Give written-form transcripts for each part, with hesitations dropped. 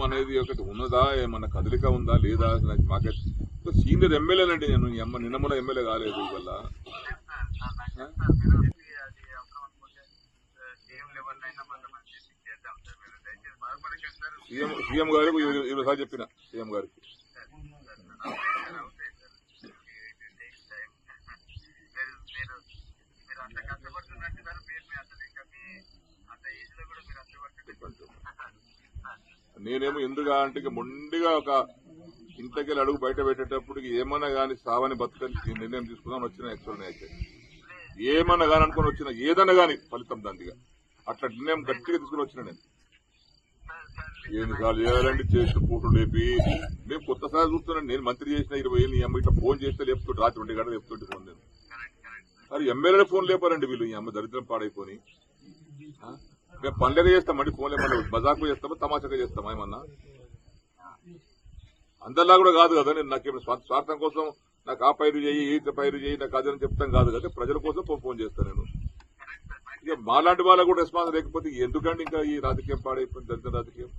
అనేది ఒకటి ఉన్నదా, ఏమన్నా కదలిక ఉందా లేదా నాకు మాకైతే సీనియర్ ఎమ్మెల్యేనండి నేను. ఈ అమ్మ నిన్నమల ఎమ్మెల్యే కాలేదు వల్ల సీఎం గారికి ఈరోజు చెప్పిన సీఎం గారికి నేనేమో ఎందుగా అంటే మొండిగా ఒక ఇంతకెళ్ళి అడుగు బయట పెట్టేటప్పుడు ఏమన్నా కానీ సావని బతుకని నిర్ణయం తీసుకుందామని వచ్చిన యాక్చువల్ అయితే ఏమన్నా కానీ అనుకుని వచ్చిన ఏదన్నా కానీ ఫలితం దాందిగా అట్లా నిర్ణయం గట్టిగా తీసుకుని వచ్చిన నేను. ఎన్నిసార్లు చేయాలండి చేస్తూ పూటలు లేపి మేము కొత్తసారి చూస్తున్నాను. నేను మంత్రి చేసిన 20 ఏళ్ళు ఈ అమ్మ ఇట్లా ఫోన్ చేస్తే లేపుతుంటే రాత్రి 1 గంట లేపుతుంటే ఫోన్ నేను మరి ఎమ్మెల్యేనే ఫోన్ లేపారండి వీళ్ళు. ఈ అమ్మ దరిద్రం పాడైపోయి మేము పనులుగా చేస్తామండి, ఫోన్ లేపండి మజాకు చేస్తామా తమాషాగా చేస్తామా ఏమన్నా. అందరిలా కూడా కాదు కదా. నేను నాకేం స్వార్థం కోసం నాకు ఆ పైరు చేయి ఈ పైరు చేయి నాకు అదని చెప్తాం కాదు కదా. ప్రజల కోసం ఫోన్ చేస్తాను నేను. ఇక మాలాంటి వాళ్ళకు కూడా రెస్పాన్స్ లేకపోతే ఎందుకండి ఇంకా ఈ రాజకీయం పాడైపోయింది, దరిద్ర రాజకీయం.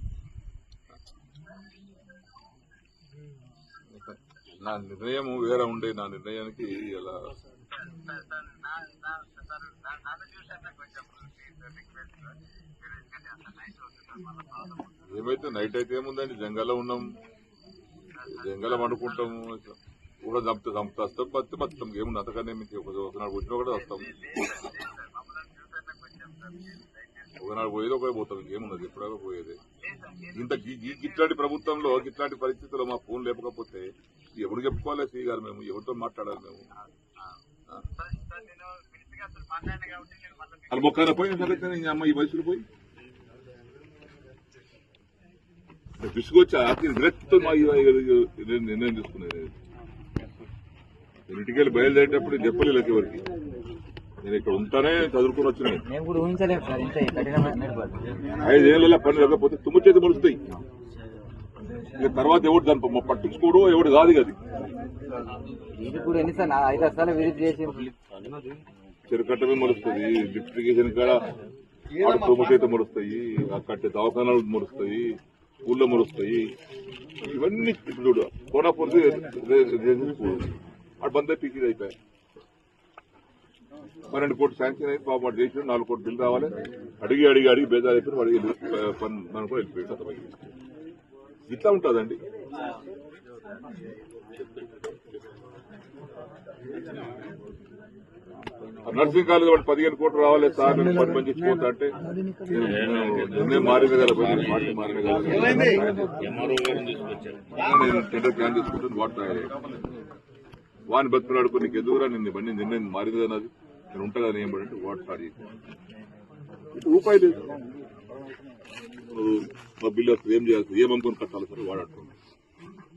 నా నిర్ణయం వేరే ఉండే. నా నిర్ణయానికి ఇలా ఏమైతే నైట్ అయితే ఏముందండి, జంగల్లో ఉన్నాం, జంగలం అనుకుంటాము కూడా చంపుతా వస్తాం బతి బతాం. ఏముంది అంతకన్నా మీకు ఒకనాడు వచ్చినా కూడా వస్తాం, ఒకనాడు పోయేది ఒకటి పోతాం. ఇంకేమున్నది ఎప్పుడో పోయేది. ఇంత ఇట్లాంటి ప్రభుత్వంలో ఇట్లాంటి పరిస్థితుల్లో మా ఫోన్ లేకపోతే ఎవరు చెప్పుకోవాలి శ్రీ గారు, మేము ఎవరితో మాట్లాడాలి మేము. అది మొక్కన పోయి అమ్మ ఈ వయసులో పోయి విసుగొచ్చి విరక్తితో నిర్ణయం తీసుకునేది. నేను ఇంటికెళ్ళి బయలుదేరేటప్పుడు చెప్పలేదు ఎవరికి. నేను ఇక్కడ ఉంటానే చదువుకుని వచ్చినాయి. 5 ఏళ్ళ పని లేకపోతే తుమ్ము చేతి మొలుస్తాయి. ఇక తర్వాత ఎవడు దాన్ని పట్టించుకోడు, ఎవడు కాదు అది. చెరుకట్ట మీద మొలుస్తుంది, లిఫ్టిగేషన్ కాడ ఆడ తుమ్ము చేతి మొలుస్తాయి, కట్టే దవాఖానాలు మొలుస్తాయి, ఊళ్ళో మొలుస్తాయి. ఇవన్నీ చూడు కోనాపూర్ అటు బంద్ పీకి అయిపోయాయి. 12 కోట్లు శాంక్షన్ అయింది పాపం. వాడు చేసిన 4 కోట్లు బిల్లు రావాలి. అడిగి బేజారు అయిపోయి వాడికి మనం కూడా వెళ్ళిపోయి ఇట్లా ఉంటుందండి. నర్సింగ్ కాలేజ్ వాడు 15 కోట్లు రావాలి సార్ 10 మంది ఇచ్చిపోతా అంటే నిర్ణయం మారింది కదా, పార్టీ మారింది కదా. నేను టెండర్ క్యాన్ తీసుకుంటాను వాడిని బతుకులాడుకో నీకు ఎదుగురా నిన్ను ఇవన్నీ నిర్ణయం మారింది కదా. అది నేను ఉంటా కదా ఏం పడంటే వాడు స్టార్ట్ చేసి రూపాయి లేదు. మా బిల్లు వస్తుంది ఏం చేయాల్సి ఏమనుకొని కట్టాలి సార్ వాడు అంటున్నాను.